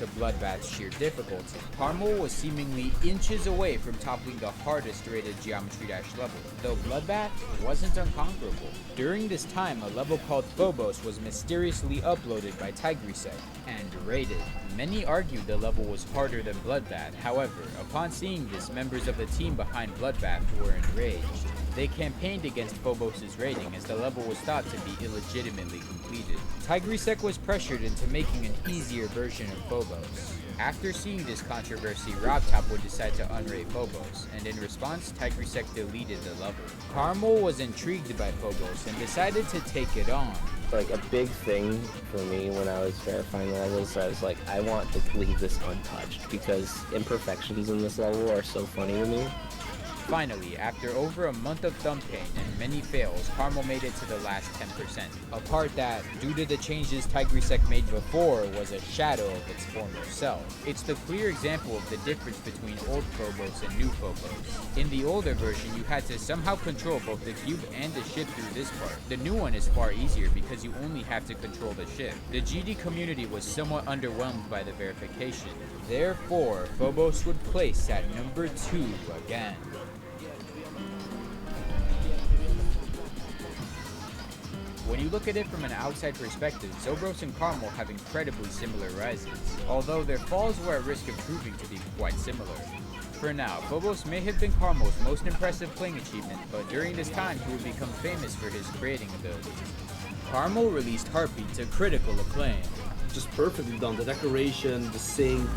to Bloodbath's sheer difficulty. Carmel was seemingly inches away from toppling the hardest rated Geometry Dash level, though Bloodbath wasn't unconquerable. During this time, a level called Phobos was mysteriously uploaded by Tigrisec and rated. Many argued the level was harder than Bloodbath. However, upon seeing this, members of the team behind Bloodbath were enraged. They campaigned against Phobos' rating as the level was thought to be illegitimately completed. Tigrisec was pressured into making an easier version of Phobos. After seeing this controversy, RobTop would decide to unrate Phobos, and in response, Tigrisec deleted the level. Carmel was intrigued by Phobos and decided to take it on. Like, a big thing for me when I was verifying the levels, I was like, I want to leave this untouched because imperfections in this level are so funny to me. Finally, after over a month of thumb pain and many fails, Carmel made it to the last 10%. A part that, due to the changes Tigrisec made before, was a shadow of its former self. It's the clear example of the difference between old Phobos and new Phobos. In the older version, you had to somehow control both the cube and the ship through this part. The new one is far easier because you only have to control the ship. The GD community was somewhat underwhelmed by the verification. Therefore, Phobos would place at number 2 again. When you look at it from an outside perspective, Zobros and Carmel have incredibly similar rises, although their falls were at risk of proving to be quite similar. For now, Phobos may have been Carmel's most impressive playing achievement, but during this time he would become famous for his creating abilities. Carmel released Heartbeat to critical acclaim. Just perfectly done. The decoration, the sync,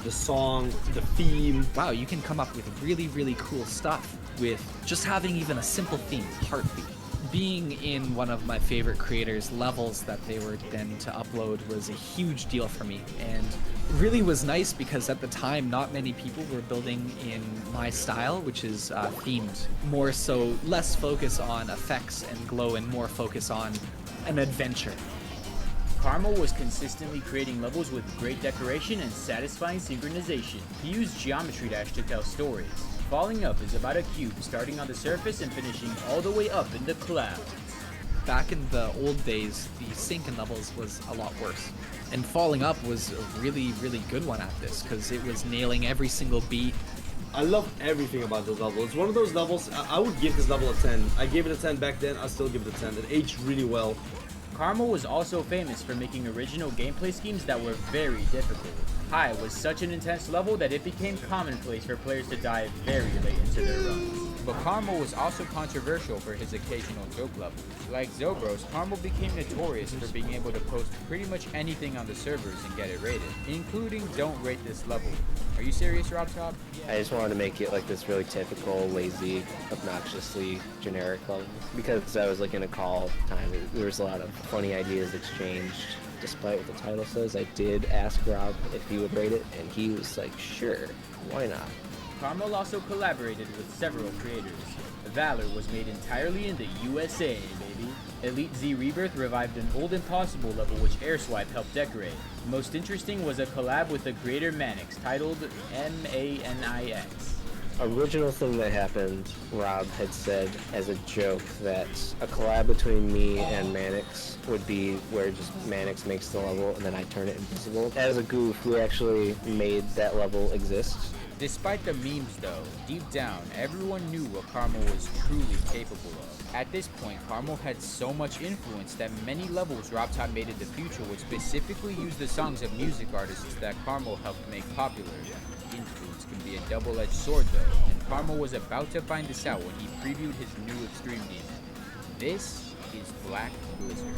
the song, the theme. Wow, you can come up with really, really cool stuff with just having even a simple theme, Heartbeat. Being in one of my favorite creators' levels that they were then to upload was a huge deal for me, and really was nice because at the time not many people were building in my style, which is themed. More so, less focus on effects and glow and more focus on an adventure. Carmel was consistently creating levels with great decoration and satisfying synchronization. He used Geometry Dash to tell stories. Falling Up is about a cube starting on the surface and finishing all the way up in the clouds. Back in the old days, the sync in levels was a lot worse. And Falling Up was a really, really good one at this because it was nailing every single beat. I love everything about this level. It's one of those levels, I would give this level a 10. I gave it a 10 back then, I still give it a 10. It aged really well. Carmel was also famous for making original gameplay schemes that were very difficult. High was such an intense level that it became commonplace for players to die very late into their runs. But Carmel was also controversial for his occasional joke levels. Like Zobros, Carmel became notorious for being able to post pretty much anything on the servers and get it rated, including "Don't rate this level." Are you serious, RobTop? I just wanted to make it like this really typical, lazy, obnoxiously generic level. Because I was like in a call time, there was a lot of funny ideas exchanged. Despite what the title says, I did ask Rob if he would rate it, and he was like, sure, why not? Carmel also collaborated with several creators. Valor was made entirely in the USA, baby. Elite Z Rebirth revived an old Impossible level which Airswipe helped decorate. Most interesting was a collab with the creator Manix titled M-A-N-I-X. Original thing that happened, Rob had said as a joke that a collab between me and Manix would be where just Manix makes the level and then I turn it invisible. As a goof, we actually made that level exist. Despite the memes though, deep down, everyone knew what Carmel was truly capable of. At this point, Carmel had so much influence that many levels RobTop made in the future would specifically use the songs of music artists that Carmel helped make popular. Influence can be a double-edged sword though, and Carmel was about to find this out when he previewed his new Extreme Demon. This is Black Blizzard.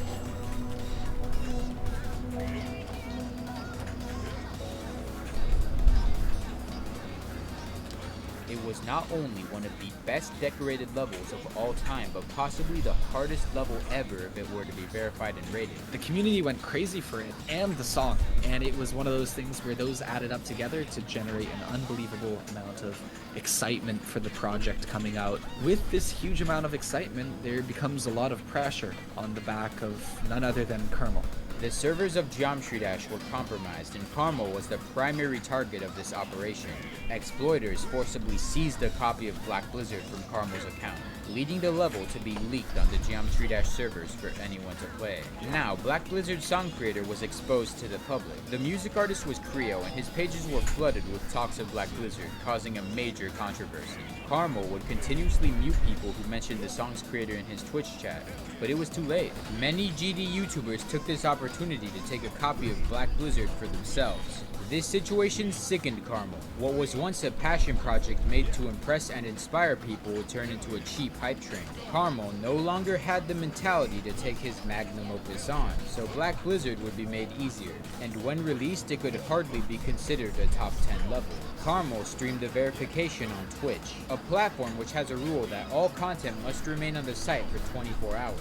It was not only one of the best decorated levels of all time, but possibly the hardest level ever if it were to be verified and rated. The community went crazy for it, and the song, and it was one of those things where those added up together to generate an unbelievable amount of excitement for the project coming out. With this huge amount of excitement, there becomes a lot of pressure on the back of none other than Carmel. The servers of Geometry Dash were compromised, and Carmel was the primary target of this operation. Exploiters forcibly seized a copy of Black Blizzard from Carmel's account, leading the level to be leaked on the Geometry Dash servers for anyone to play. Now, Black Blizzard's song creator was exposed to the public. The music artist was Creo, and his pages were flooded with talks of Black Blizzard, causing a major controversy. Carmel would continuously mute people who mentioned the song's creator in his Twitch chat, but it was too late. Many GD YouTubers took this opportunity to take a copy of Black Blizzard for themselves. This situation sickened Carmel. What was once a passion project made to impress and inspire people would turn into a cheap hype train. Carmel no longer had the mentality to take his magnum opus on, so Black Blizzard would be made easier, and when released it could hardly be considered a top 10 level. Carmel streamed the verification on Twitch, a platform which has a rule that all content must remain on the site for 24 hours.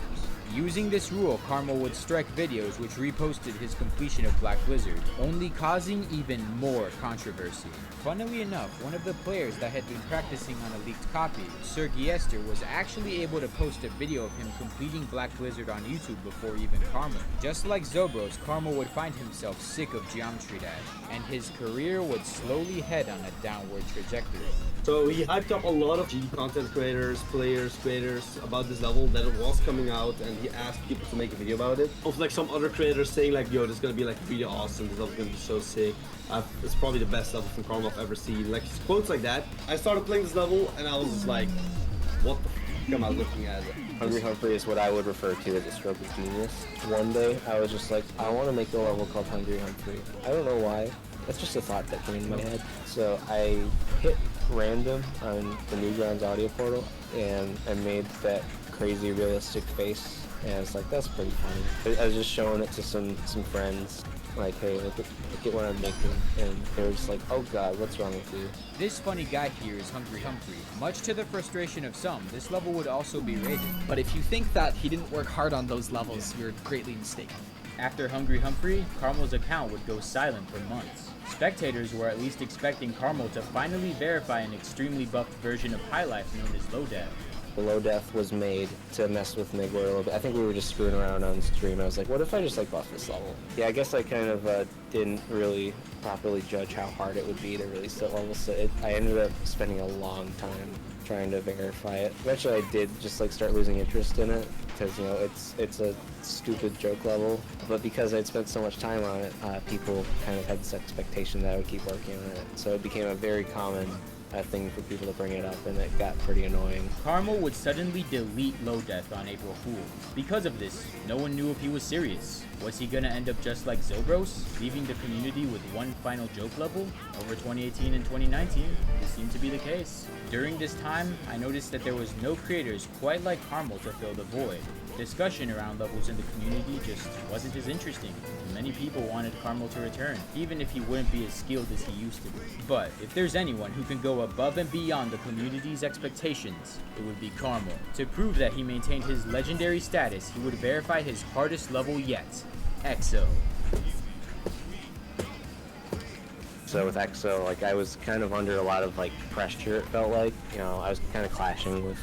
Using this rule, Carmel would strike videos which reposted his completion of Black Blizzard, only causing even more controversy. Funnily enough, one of the players that had been practicing on a leaked copy, Easter, was actually able to post a video of him completing Black Blizzard on YouTube before even Carmel. Just like Zobros, Carmel would find himself sick of Geometry Dash, and his career would slowly head on a downward trajectory. So he hyped up a lot of GD content creators, creators about this level that it was coming out, and he asked people to make a video about it. Of like some other creators saying like, yo, this is gonna be like really awesome, this level's gonna be so sick. It's probably the best level from Carmel I've ever seen. Like quotes like that. I started playing this level and I was just like, what the f am I looking at? Hungry Humphrey is what I would refer to as a stroke of genius. One day I was just like, I want to make a level called Hungry Humphrey. I don't know why. That's just a thought that came in my head. So I hit random on the Newgrounds audio portal and I made that crazy realistic face, and it's like, that's pretty funny. I was just showing it to some friends, like, hey, look at what I'm making, and they were just like, oh god, what's wrong with you? This funny guy here is Hungry Humphrey. Much to the frustration of some, this level would also be rated. But if you think that he didn't work hard on those levels, you're greatly mistaken. After Hungry Humphrey, Carmel's account would go silent for months. Spectators were at least expecting Carmel to finally verify an extremely buffed version of High Life known as Low Def. The Low Def was made to mess with Migware a little bit. I think we were just screwing around on stream. I was like, what if I just like buff this level? Yeah, I guess I kind of didn't really properly judge how hard it would be to release that level, so I ended up spending a long time trying to verify it. Eventually I did just like start losing interest in it, because, you know, it's a stupid joke level, but because I'd spent so much time on it, people kind of had this expectation that I would keep working on it, so it became a very common thing for people to bring it up, and it got pretty annoying. Carmel would suddenly delete Low Death on April Fools. Because of this, no one knew if he was serious. Was he gonna end up just like Zobros, leaving the community with one final joke level? Over 2018 and 2019, this seemed to be the case. During this time, I noticed that there was no creators quite like Carmel to fill the void. Discussion around levels in the community just wasn't as interesting. Many people wanted Carmel to return, even if he wouldn't be as skilled as he used to be. But if there's anyone who can go above and beyond the community's expectations, it would be Carmel. To prove that he maintained his legendary status, he would verify his hardest level yet, EXO. So with EXO, like, I was kind of under a lot of like pressure, it felt like. You know, I was kind of clashing with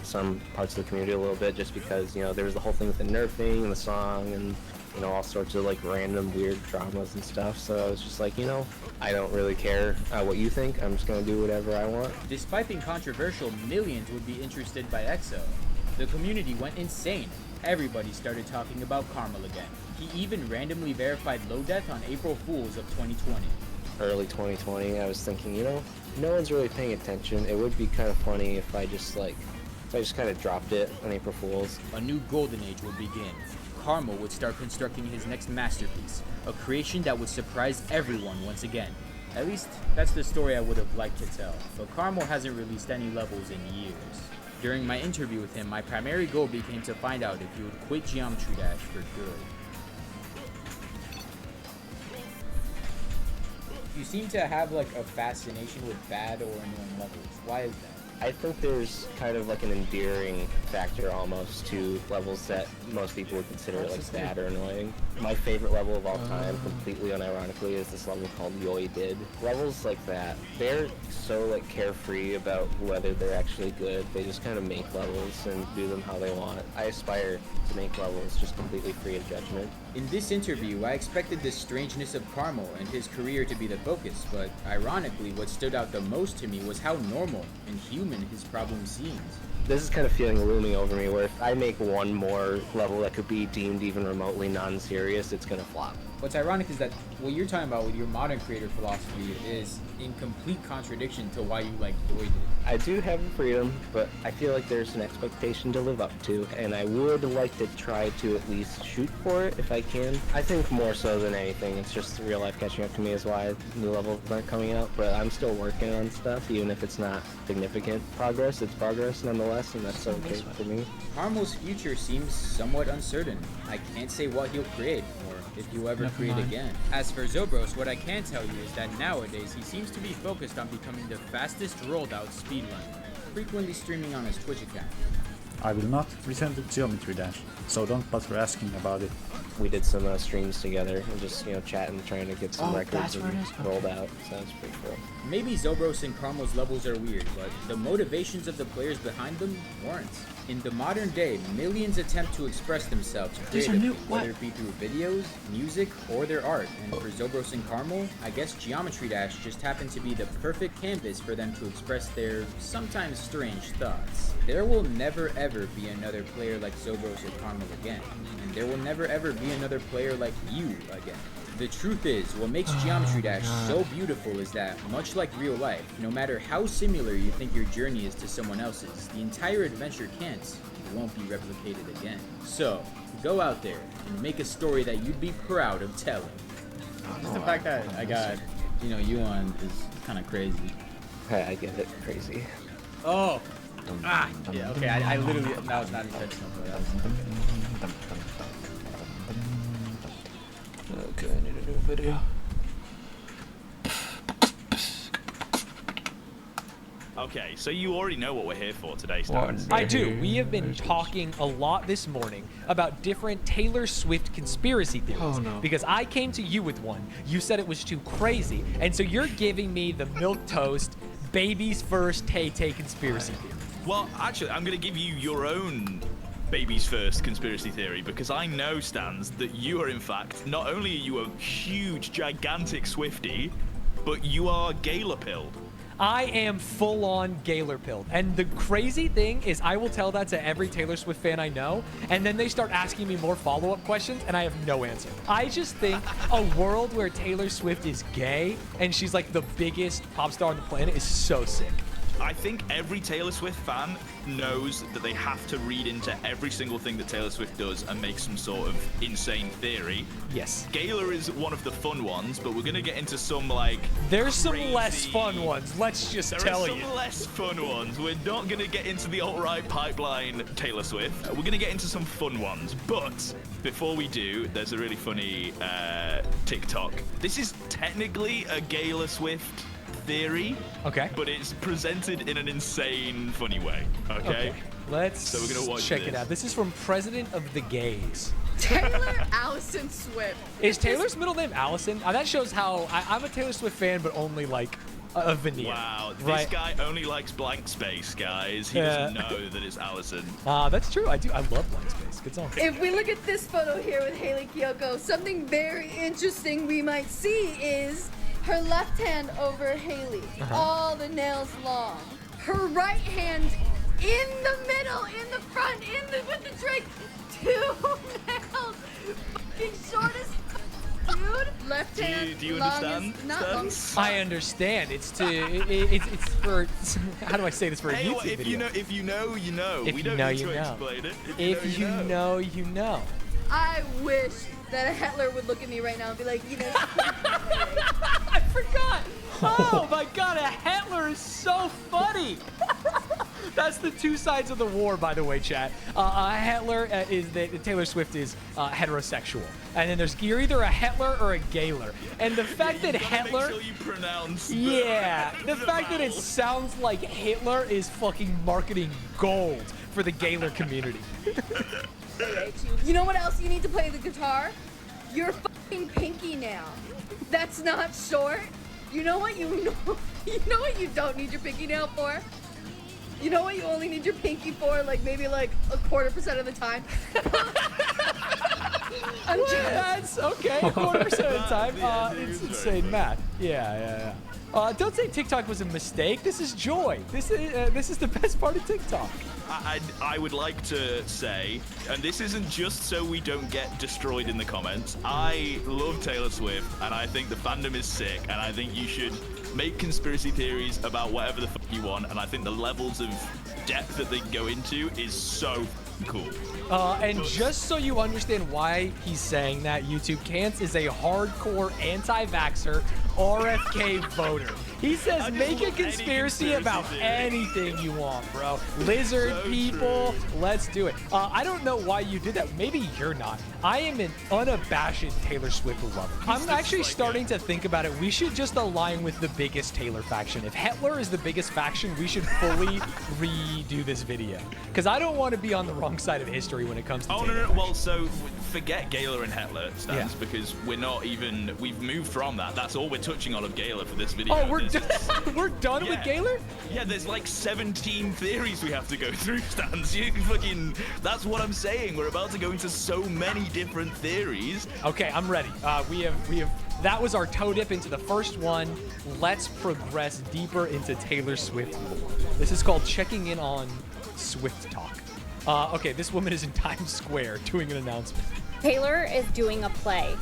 some parts of the community a little bit, just because, you know, there was the whole thing with the nerfing and the song and, you know, all sorts of like random weird dramas and stuff. So I was just like, you know, I don't really care what you think. I'm just gonna do whatever I want. Despite being controversial, millions would be interested by EXO. The community went insane. Everybody started talking about Carmel again. He even randomly verified Low Death on April Fools of 2020. Early 2020, I was thinking, you know, no one's really paying attention. It would be kind of funny if I just kind of dropped it on April Fools. A new golden age would begin. Carmel would start constructing his next masterpiece, a creation that would surprise everyone once again. At least, that's the story I would have liked to tell, but Carmel hasn't released any levels in years. During my interview with him, my primary goal became to find out if he would quit Geometry Dash for good. You seem to have like a fascination with bad or annoying levels. Why is that? I think there's kind of like an endearing factor almost to levels that most people would consider like bad or annoying. My favorite level of all time, completely unironically, is this level called Yoi Did. Levels like that, they're so like carefree about whether they're actually good. They just kind of make levels and do them how they want. I aspire to make levels just completely free of judgment. In this interview, I expected the strangeness of Carmel and his career to be the focus, but ironically, what stood out the most to me was how normal and human his problem seems. This is kind of feeling looming over me where if I make one more level that could be deemed even remotely non-serious, it's gonna flop. What's ironic is that what you're talking about with your modern creator philosophy is in complete contradiction to why you like the way you do it. I do have freedom, but I feel like there's an expectation to live up to, and I would like to try to at least shoot for it if I can. I think more so than anything, it's just real life catching up to me is why new levels aren't coming out, but I'm still working on stuff, even if it's not significant progress. It's progress nonetheless, and that's okay for me. Carmel's future seems somewhat uncertain. I can't say what he'll create, or if he'll ever create again. As for Zobros, what I can tell you is that nowadays he seems to be focused on becoming the fastest rolled out speedrunner, frequently streaming on his Twitch account. I will not return to Geometry Dash, so don't bother asking about it. We did some streams together and just, chatting, trying to get some records rolled out, so that's pretty cool. Maybe Zobros and Carmel's levels are weird, but the motivations of the players behind them weren't. In the modern day, millions attempt to express themselves creatively, whether it be through videos, music, or their art. And for Zobros and Carmel, I guess Geometry Dash just happened to be the perfect canvas for them to express their sometimes strange thoughts. There will never ever be another player like Zobros or Carmel again, and there will never ever be another player like you again. The truth is, what makes Geometry Dash so beautiful is that, much like real life, no matter how similar you think your journey is to someone else's, the entire adventure won't be replicated again. So, go out there and make a story that you'd be proud of telling. Just the fact that I got, you on is kind of crazy. Hey, I get it. Crazy. Oh! Yeah, okay, I literally, that was not intentional, but that was... Okay, I need a new video. Okay, so you already know what we're here for today, Stars. I do. We have been talking a lot this morning about different Taylor Swift conspiracy theories. Oh, no. Because I came to you with one. You said it was too crazy. And so you're giving me the milquetoast, baby's first Tay-Tay conspiracy theory. Well, actually, I'm going to give you your own baby's first conspiracy theory, because I know, Stans, that you are, in fact, not only are you a huge, gigantic Swiftie, but you are Gaylor-pilled. I am full-on Gaylor-pilled. And the crazy thing is I will tell that to every Taylor Swift fan I know, and then they start asking me more follow-up questions, and I have no answer. I just think a world where Taylor Swift is gay, and she's like the biggest pop star on the planet is so sick. I think every Taylor Swift fan knows that they have to read into every single thing that Taylor Swift does and make some sort of insane theory. Yes. Gaylor is one of the fun ones, but we're going to get into some, There's some crazy... less fun ones, let's just tell you. There are some less fun ones. We're not going to get into the alt-right pipeline Taylor Swift. We're going to get into some fun ones. But before we do, there's a really funny TikTok. This is technically a Gaylor Swift theory, but it's presented in an insane, funny way. Okay. Let's we're gonna watch check it out. This is from President of the Gays. Taylor Allison Swift. Is Taylor's middle name Allison? That shows how I'm a Taylor Swift fan, but only like a veneer. Wow, this guy only likes blank space, guys. He doesn't know that it's Allison. That's true. I do. I love blank space. Good song. If we look at this photo here with Haley Kiyoko, something very interesting we might see is her left hand over Haley, all the nails long. Her right hand in the middle, in the front, with the drink. 2 nails, fucking short as dude. Left hand. Do you long understand? As, not long. I understand. It's it's for. How do I say this for a Hey, YouTube video? if you know, you know. If We you don't know, need you to know. explain it. If you know, you know. I wish that a Hitler would look at me right now and be like, I forgot. Oh my God, a Hitler is so funny. That's the two sides of the war, by the way, chat. A Hitler is that Taylor Swift is heterosexual, and then you're either a Hitler or a Gaylor. And the fact that Hitler, make sure you pronounce the fact that it sounds like Hitler is fucking marketing gold for the Gaylor community. You know what else you need to play the guitar? Your fucking pinky nail. That's not short. You know what you what you don't need your pinky nail for? You know what you only need your pinky for? Maybe 1/4% of the time. That's okay. 100% of the time. It's insane math. Yeah. Don't say TikTok was a mistake. This is joy. This is the best part of TikTok. I would like to say, and this isn't just so we don't get destroyed in the comments, I love Taylor Swift, and I think the fandom is sick, and I think you should make conspiracy theories about whatever the fuck you want, and I think the levels of depth that they go into is so cool. And just so you understand why he's saying that, YouTube Cants is a hardcore anti-vaxxer RFK voter. He says make a conspiracy about anything you want, bro. Lizard people, let's do it. I don't know why you did that. Maybe you're not. I am an unabashed Taylor Swift lover. I'm actually starting to think about it. We should just align with the biggest Taylor faction. If Hitler is the biggest faction, we should fully redo this video. Because I don't want to be on the wrong side of history when it comes to Taylor faction. Well, so forget Gala and Hitler stands because we're not even, we've moved from that. That's all we're touching on of Gala for this video. Oh, we're done with Gala? Yeah, there's like 17 theories we have to go through, Stans. You fucking, that's what I'm saying. We're about to go into so many different theories. Okay, I'm ready. We have. That was our toe dip into the first one. Let's progress deeper into Taylor Swift lore. This is called checking in on Swift talk. Okay, this woman is in Times Square doing an announcement. Taylor is doing a play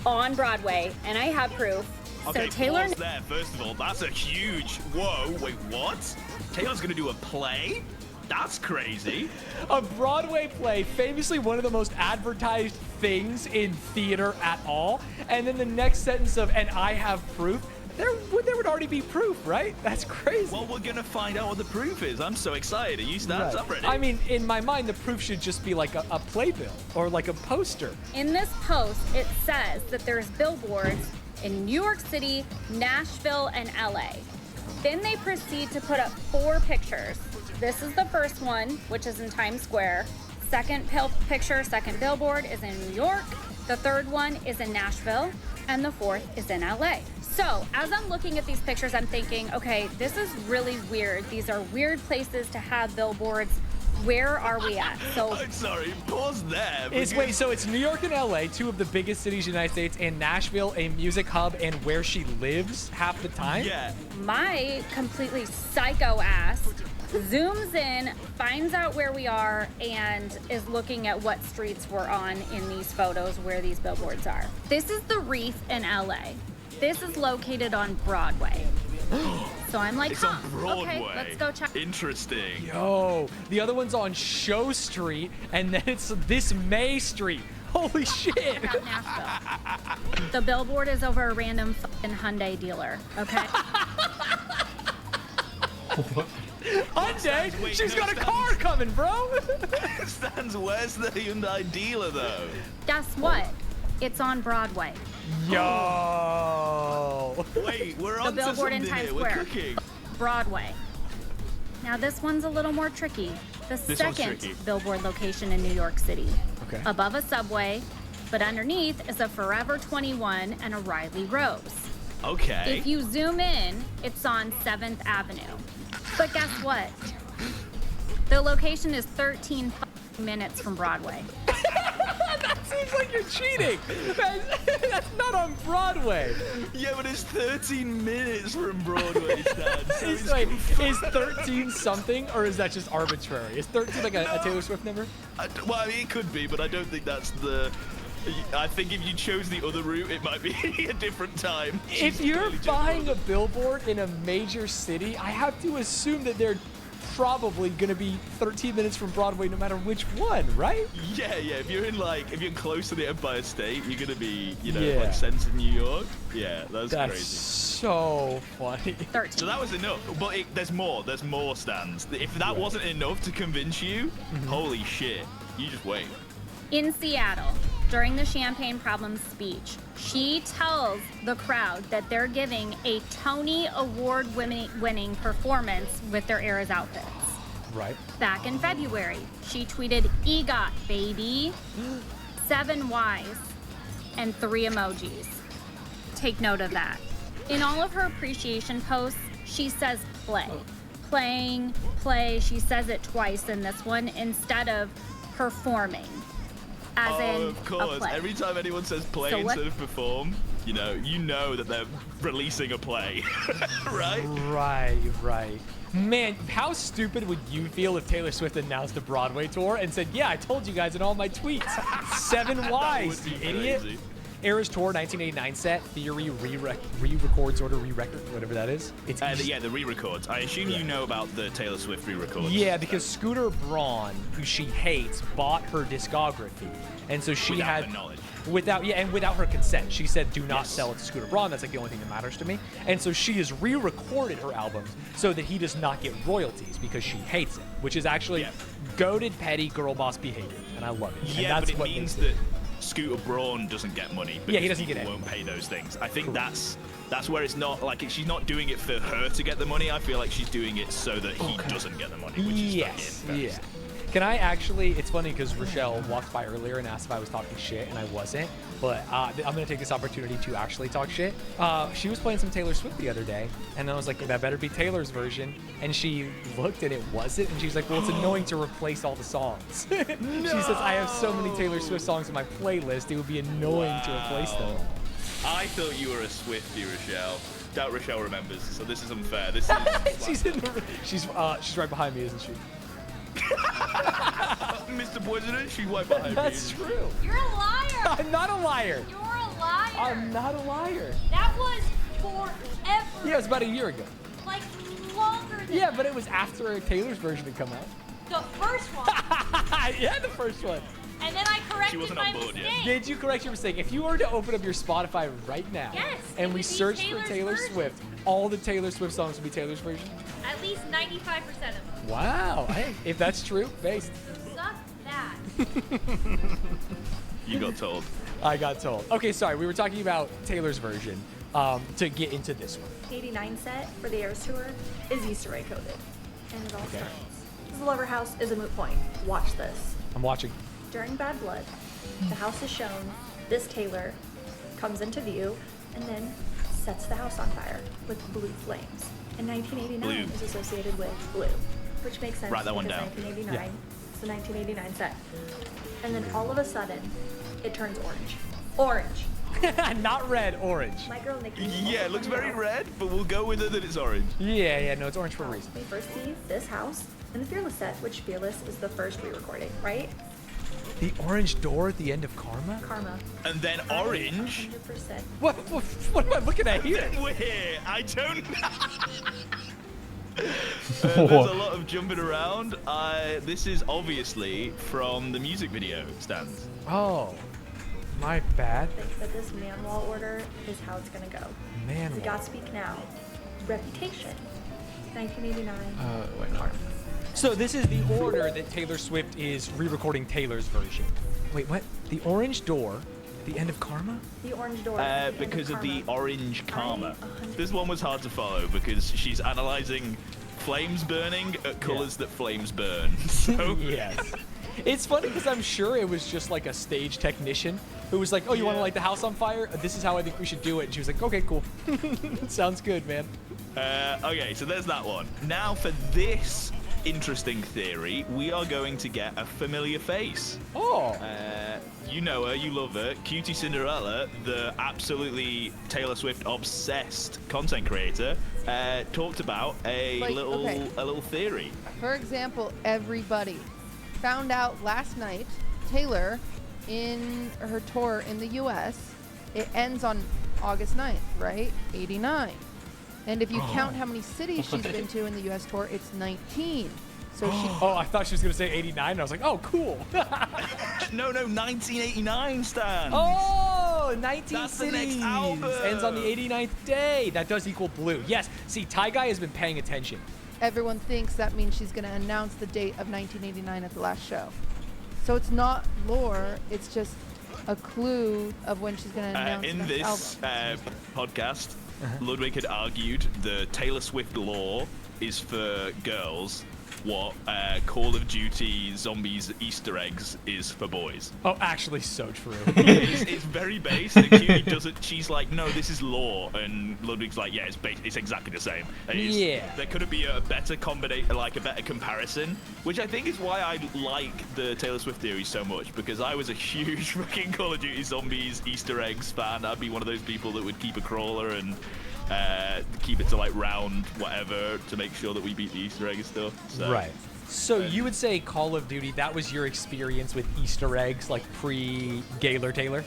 on Broadway, and I have proof. Okay, so Taylor. pause there. First of all, that's a huge. Whoa, wait, what? Taylor's gonna do a play? That's crazy. A Broadway play, famously one of the most advertised things in theater at all. And then the next sentence of, and I have proof. There would already be proof, right? That's crazy. Well, we're gonna find out what the proof is. I'm so excited. Are you Stans? I'm ready. I mean, in my mind, the proof should just be like a playbill or like a poster. In this post, it says that there's billboards in New York City, Nashville, and LA. Then they proceed to put up 4 pictures. This is the first one, which is in Times Square. Second picture, second billboard is in New York. The third one is in Nashville. And the fourth is in LA. So as I'm looking at these pictures, I'm thinking, okay, this is really weird. These are weird places to have billboards. Where are we at? So I'm sorry, pause there. Wait, so it's New York and LA, 2 of the biggest cities in the United States, and Nashville, a music hub, and where she lives half the time? Yeah. My completely psycho ass zooms in, finds out where we are, and is looking at what streets we're on in these photos where these billboards are. This is the Reef in LA. This is located on Broadway. So I'm like, it's on Broadway. Okay, let's go check. Interesting. Yo, the other one's on Show Street, and then it's this May Street. Holy shit. About Nashville. The billboard is over a random fucking Hyundai dealer, okay? Hyundai? She's got a car coming, bro. Stans, where's the Hyundai dealer, though? Guess what? It's on Broadway. Yo. Wait, we're on The billboard in something Times here. We're Square. cooking. Broadway. Now this one's a little more tricky. The This one's second tricky. billboard location in New York City. Okay. Above a Subway, but underneath is a Forever 21 and a Riley Rose. Okay. If you zoom in, it's on 7th Avenue. But guess what? The location is 13 minutes from Broadway. That seems like you're cheating. That's not on Broadway. Yeah, but it's 13 minutes from Broadway, Stans. So Is 13 something, or is that just arbitrary? Is 13 like a Taylor Swift number? Well, I mean, it could be, but I don't think that's the... I think if you chose the other route, it might be a different time. If you're buying a billboard in a major city, I have to assume that they're probably gonna be 13 minutes from Broadway no matter which one, right? Yeah. If you're close to the Empire State, you're gonna be, Yeah. like Central New York. Yeah, that's That's crazy. so funny. 13. So that was enough, but there's more Stans. If that wasn't enough to convince you, holy shit, you just wait. In Seattle, during the Champagne Problems speech, she tells the crowd that they're giving a Tony Award-winning performance with their Eras outfits. Right. Back in February, she tweeted, "EGOT, baby." 7 Ys and 3 emojis. Take note of that. In all of her appreciation posts, she says play. Playing, play. She says it twice in this one instead of performing. as in of a course. play. Every time anyone says play So what- instead of perform, you know that they're releasing a play, right? Right. Man, how stupid would you feel if Taylor Swift announced a Broadway tour and said, "Yeah, I told you guys in all my tweets. 7 Ys, would you be idiot." crazy. Eras Tour 1989 set, Theory, re-records or re-record, whatever that is. It's The re-records. I assume you know about the Taylor Swift re-records. Yeah, because Scooter Braun, who she hates, bought her discography, and so she Without had her knowledge. without her consent. She said, "Do not Yes. sell it to Scooter Braun. That's like the only thing that matters to me." And so she has re-recorded her albums so that he does not get royalties because she hates it, which is actually Yeah. goated petty girl boss behavior, and I love it. And Yeah, that's but it what means makes that Scooter Braun doesn't get money. Yeah, he because doesn't get people any. won't pay those things. I think that's where it's not like she's not doing it for her to get the money. I feel like she's doing it so that he doesn't get the money. Which Yes, is yeah. Can I actually, it's funny because Rochelle walked by earlier and asked if I was talking shit, and I wasn't, but I'm going to take this opportunity to actually talk shit. She was playing some Taylor Swift the other day, and I was like, that better be Taylor's version, and she looked and it wasn't, and she's like, well, it's annoying to replace all the songs. She says, I have so many Taylor Swift songs in my playlist, it would be annoying to replace them all. I thought you were a Swiftie, Rochelle. Doubt Rochelle remembers, so this is unfair. This is she's right behind me, isn't she? Mr. President, she's right behind me. That's true. You're a liar. I'm not a liar. You're a liar. I'm not a liar. That was forever. Yeah, it was about a year ago. Like longer than Yeah, but it was after Taylor's version had come out. the first one. Yeah, the first one. And then I She corrected wasn't my on board yet. mistake. Did you correct your mistake? If you were to open up your Spotify right now Yes, it and we would be searched for Taylor's Taylor version. Swift, all the Taylor Swift songs would be Taylor's version? At least 95% of them. Wow. Hey, if that's true, based. Suck that. You got told. I got told. Okay, sorry. We were talking about Taylor's version to get into this one. The 89 set for the Eras Tour is Easter egg coded. And it all starts. The Lover House is a moot point. Watch this. I'm watching. During Bad Blood, the house is shown. This Taylor comes into view and then sets the house on fire with blue flames. And 1989 Blue. is associated with blue, which makes sense Write that one because down. 1989, it's the 1989 set. And then all of a sudden, it turns orange. Orange. Not red, orange. My girl Nikki. Yeah, also it looks pointed very out red, but we'll go with it that it's orange. Yeah, no, it's orange for a reason. We first see this house in the Fearless set, which Fearless is the first re-recording, right? The orange door at the end of Karma? Karma. And then orange. 100%. What am I looking at here? Then we're here. I don't. There's a lot of jumping around. This is obviously from the music video stands. Oh, my bad. But this man wall order is how it's gonna go. Man We wall. got Speak Now. Reputation. 1989. Wait, Karma. So this is the order that Taylor Swift is re-recording Taylor's version. Wait, what? The orange door at the end of Karma? The orange door. at the end Because of the Karma. orange karma. 100%. This one was hard to follow because she's analyzing flames burning at colors that flames burn. So Yes. It's funny because I'm sure it was just like a stage technician who was like, oh, you want to light the house on fire? This is how I think we should do it. And she was like, okay, cool. Sounds good, man. Okay, so there's that one. Now for this interesting theory, we are going to get a familiar face. Oh. You know her, you love her. Cutie Cinderella, the absolutely Taylor Swift obsessed content creator, talked about a Like, little okay. a little theory. For example, everybody found out last night, Taylor, in her tour in the US, it ends on August 9th, right? 89. And if you count how many cities she's been to in the US tour, it's 19. So she Oh, I thought she was going to say 89. And I was like, oh, cool. No, 1989 Stan. Oh, 19 That's the cities. next album. Ends on the 89th day. That does equal blue. Yes. See, Ty Guy has been paying attention. everyone thinks that means she's going to announce the date of 1989 at the last show. So it's not lore, it's just a clue of when she's going to announce In the this album. podcast, Ludwig had argued the Taylor Swift lore is for girls, what Call of Duty Zombies Easter eggs is for boys. Oh, actually, so true. It's very base. And Cutie doesn't. She's like, no, this is lore, and Ludwig's like, yeah, it's exactly the same. Yeah. There couldn't be a better combination, like a better comparison, which I think is why I like the Taylor Swift theory so much, because I was a huge fucking Call of Duty Zombies Easter eggs fan. I'd be one of those people that would keep a crawler and keep it to like round whatever to make sure that we beat the Easter egg and stuff. So. Right. So you would say Call of Duty, that was your experience with Easter eggs, like pre-Gaylor Taylor?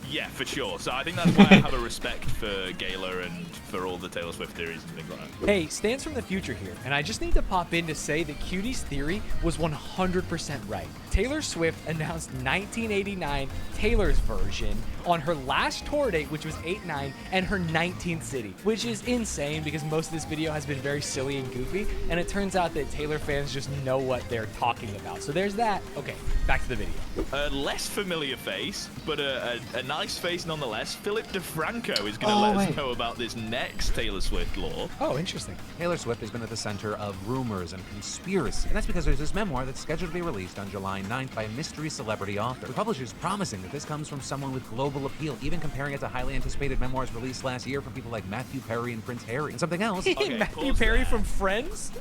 Yeah, for sure. So I think that's why I have a respect for Gaylor and for all the Taylor Swift theories and things like that. Hey, Stans from the future here, and I just need to pop in to say that Cutie's theory was 100% right. Taylor Swift announced 1989 Taylor's version on her last tour date, which was 8/9, and her 19th city, which is insane because most of this video has been very silly and goofy, and it turns out that Taylor fans just know what they're talking about. So there's that. Okay, back to the video. A less familiar face, but a nice face nonetheless. Philip DeFranco is going to let us know about this next Taylor Swift lore. Oh, interesting. Taylor Swift has been at the center of rumors and conspiracy, and that's because there's this memoir that's scheduled to be released on July 9th by a mystery celebrity author. The publisher's promising that this comes from someone with global appeal, even comparing it to highly anticipated memoirs released last year from people like Matthew Perry and Prince Harry. And something else. Okay, Matthew Perry from Friends?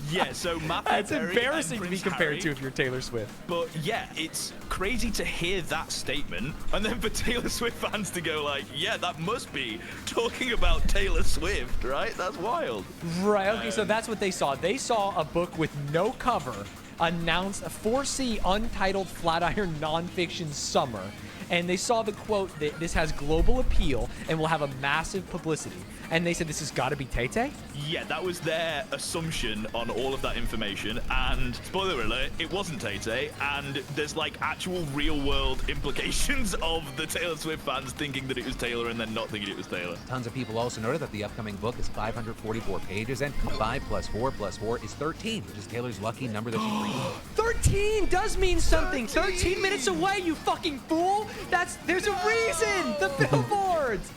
Yeah, so Matthew That's Perry embarrassing and to be Prince compared Harry. to if you're Taylor Swift. But yeah, it's crazy to hear that statement, and then for Taylor Swift fans to go like, yeah, that must be talking about Taylor Swift, right? That's wild. Right, okay, so that's what they saw. They saw a book with no cover announce a 4C untitled Flatiron nonfiction summer, and they saw the quote that this has global appeal and will have a massive publicity. And they said this has got to be Tay-Tay? Yeah, that was their assumption on all of that information, and spoiler alert, it wasn't Tay-Tay, and there's like actual real-world implications of the Taylor Swift fans thinking that it was Taylor and then not thinking it was Taylor. Tons of people also noted that the upcoming book is 544 pages, and 5 plus 4 plus 4 is 13, which is Taylor's lucky number that she reached. 13 does mean something. 13 minutes away, you fucking fool. There's a reason. The billboards.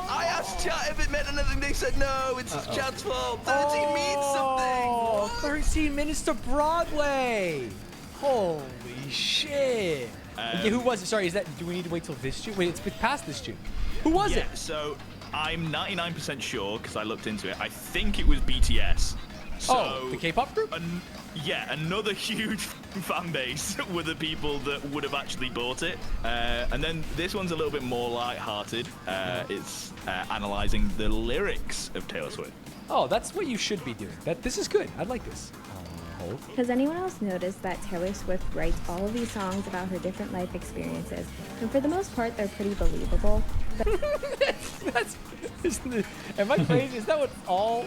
I asked chat if it meant anything, they said no, it's chat's fault. 13 means Oh, something. 13 minutes to Broadway. Holy shit. Okay, who was it? Sorry, do we need to wait till this June? Wait, it's past this June. Who was it? So I'm 99% sure, because I looked into it, I think it was BTS. So, the K-pop group? Yeah, another huge fan base were the people that would have actually bought it. And then this one's a little bit more light-hearted. It's analyzing the lyrics of Taylor Swift. Oh, that's what you should be doing. This is good. I like this. Has anyone else noticed that Taylor Swift writes all of these songs about her different life experiences? And for the most part, they're pretty believable. Am I crazy? Is that what all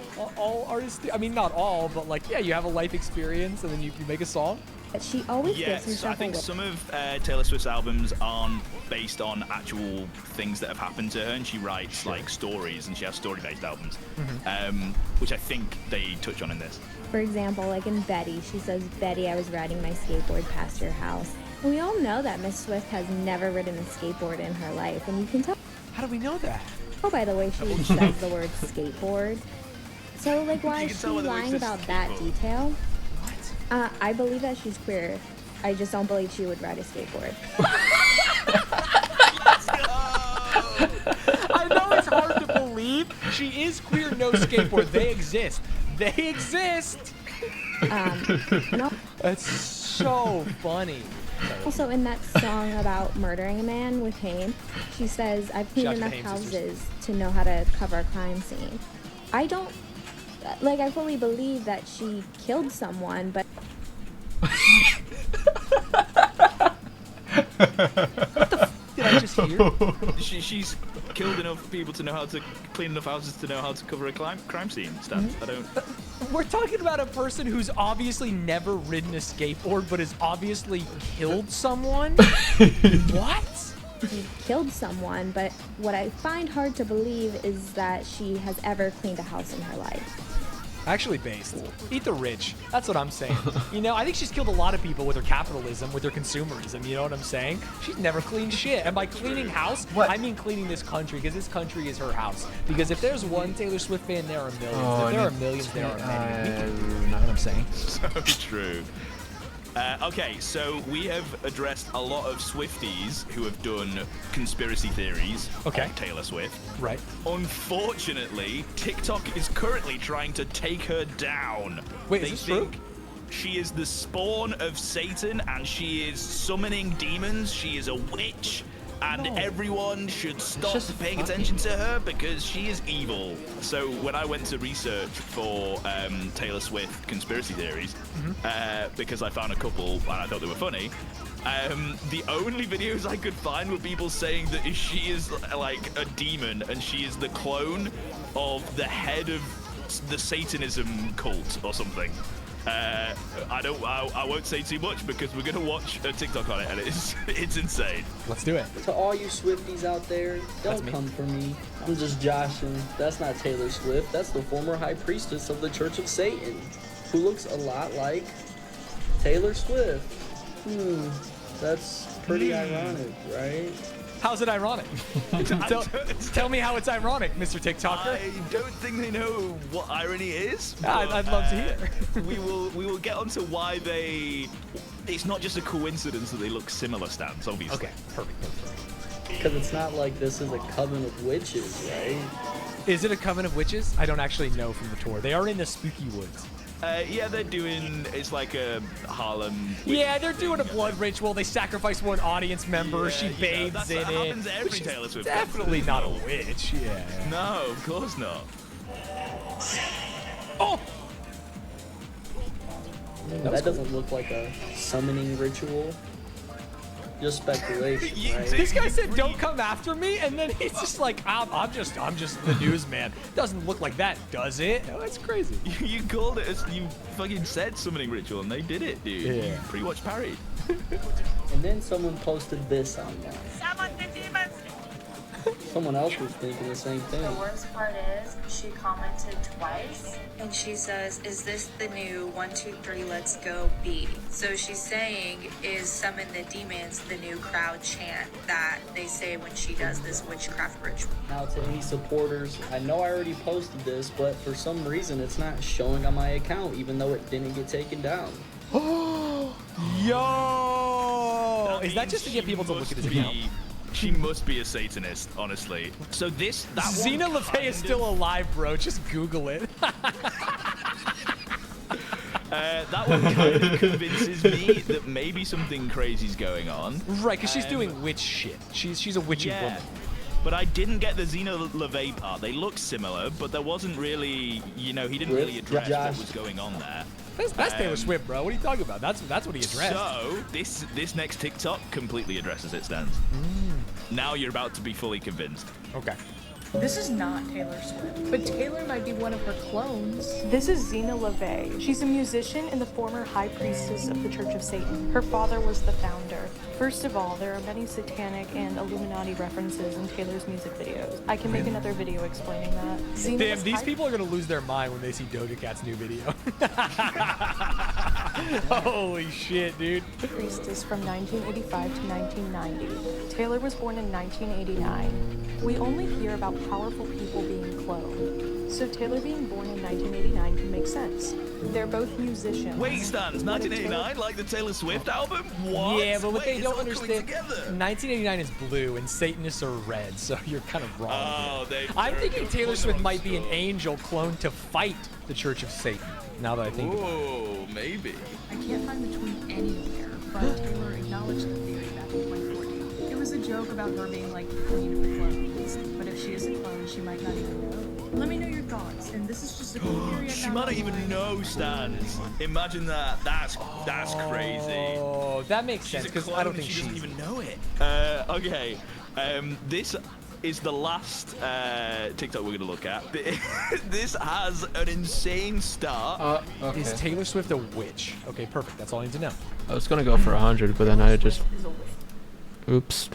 artists do? I mean, not all, but like, yeah, you have a life experience and then you make a song. But she always gives Yes, herself I think away. some of Taylor Swift's albums aren't based on actual things that have happened to her, and she writes like stories, and she has story-based albums, which I think they touch on in this. For example, like in Betty, she says, "Betty, I was riding my skateboard past your house." And we all know that Miss Swift has never ridden a skateboard in her life, and you can tell. How do we know that? Oh, by the way, she says the word skateboard. So, like, why You is can she tell by the way lying she says about that skateboard. detail? What? I believe that she's queer. I just don't believe she would ride a skateboard. I know it's hard to believe. She is queer, no skateboard. They exist. They exist. No. That's so funny. Also, in that song about murdering a man with Haim, she says, "I've cleaned Shout out to enough the Haim houses to know how to cover a crime scene." I don't, like, I fully believe that she killed someone, but Did I just hear? She's killed enough people to know how to clean enough houses to know how to cover a crime scene. Stan, I don't. We're talking about a person who's obviously never ridden a skateboard, but has obviously killed someone. What? she killed someone. But what I find hard to believe is that she has ever cleaned a house in her life. Actually based. Eat the rich. That's what I'm saying. You know, I think she's killed a lot of people with her capitalism, with her consumerism. You know what I'm saying? She's never cleaned shit. And by cleaning house, I mean cleaning this country, because this country is her house. Because if there's one Taylor Swift fan, there are millions. If there are millions, there are many. You know what I'm saying? So true. Okay, so we have addressed a lot of Swifties who have done conspiracy theories of Taylor Swift. Right. Unfortunately, TikTok is currently trying to take her down. Wait, is this true? She is the spawn of Satan, and she is summoning demons. She is a witch. And everyone should stop paying attention to her because she is evil. So when I went to research for Taylor Swift conspiracy theories, because I found a couple and I thought they were funny, the only videos I could find were people saying that she is like a demon and she is the clone of the head of the Satanism cult or something. I won't say too much because we're gonna watch a TikTok on it and it's insane. Let's do it. To all you Swifties out there, don't come for me. I'm just joshing. That's not Taylor Swift. That's the former high priestess of the Church of Satan, who looks a lot like Taylor Swift. That's pretty ironic, right? How's it ironic? Tell me how it's ironic, Mr. TikToker. I don't think they know what irony is. I'd love to hear. we will get onto why they. It's not just a coincidence that they look similar, Stans, obviously. Okay, perfect. Because it's not like this is a coven of witches, right? Is it a coven of witches? I don't actually know from the tour. They are in the spooky woods. Yeah, they're doing. It's like a Harlem. Yeah, they're doing a blood ritual. They sacrifice one audience member. She bathes in it. That happens to every Taylor Swift. Definitely not a witch. Yeah. No, of course not. Oh. That doesn't look like a summoning ritual. Just speculation, right? This guy said, "Don't come after me," and then he's just like, "I'm just the newsman." Doesn't look like that, does it? Oh, that's crazy. You called it as you fucking said summoning ritual, and they did it, dude. Yeah. You pretty much parried. And then someone posted this online. Someone else was thinking the same thing. The worst part is she commented twice and she says, "Is this the new 1, 2, 3, let's go beat?" So she's saying, is summon the demons the new crowd chant that they say when she does this witchcraft ritual? Now to any supporters, I know I already posted this, but for some reason it's not showing on my account even though it didn't get taken down. Yo! Is that just to get people to look at his account? She must be a Satanist, honestly. So Xena LeFay is still alive, bro. Just Google it. That one kind of convinces me that maybe something crazy's going on. Right, because she's doing witch shit. She's a witchy woman. But I didn't get the Xena LeFay part. They look similar, but there wasn't really, he didn't really address what was going on there. That's Taylor Swift, bro. What are you talking about? That's what he addressed. So this next TikTok completely addresses it, Stans. Now you're about to be fully convinced. Okay. This is not Taylor Swift, but Taylor might be one of her clones. This is Xena LeFay. She's a musician and the former high priestess of the Church of Satan. Her father was the founder. First of all, there are many Satanic and Illuminati references in Taylor's music videos. I can make another video explaining that. Damn, these people are gonna lose their mind when they see Doja Cat's new video. Holy shit, dude. Priestess from 1985 to 1990. Taylor was born in 1989. We only hear about powerful people being cloned, so Taylor being born in 1989 can make sense. They're both musicians. Wait, Stans, 1989, like the Taylor Swift album? What? Yeah, but what they don't understand, 1989 is blue and Satanists are red, so you're kind of wrong. I'm thinking Taylor Swift might be an angel cloned to fight the Church of Satan, now that I think about it. Oh, maybe. I can't find the tweet anywhere, but Taylor acknowledged the theory back in 2014. It was a joke about her being like queen of the clones, but if she is a clone, she might not even know. Let me know your thoughts, and this is just a cool theory I She found might not online. even know, Stans. Imagine that. That's crazy. Oh, that makes sense, because I don't think she doesn't she's... even know it. Okay. This is the last TikTok we're going to look at. This has an insane start. Okay. Is Taylor Swift a witch? Okay, perfect. That's all I need to know. I was gonna go for 100, but then I just... Oops.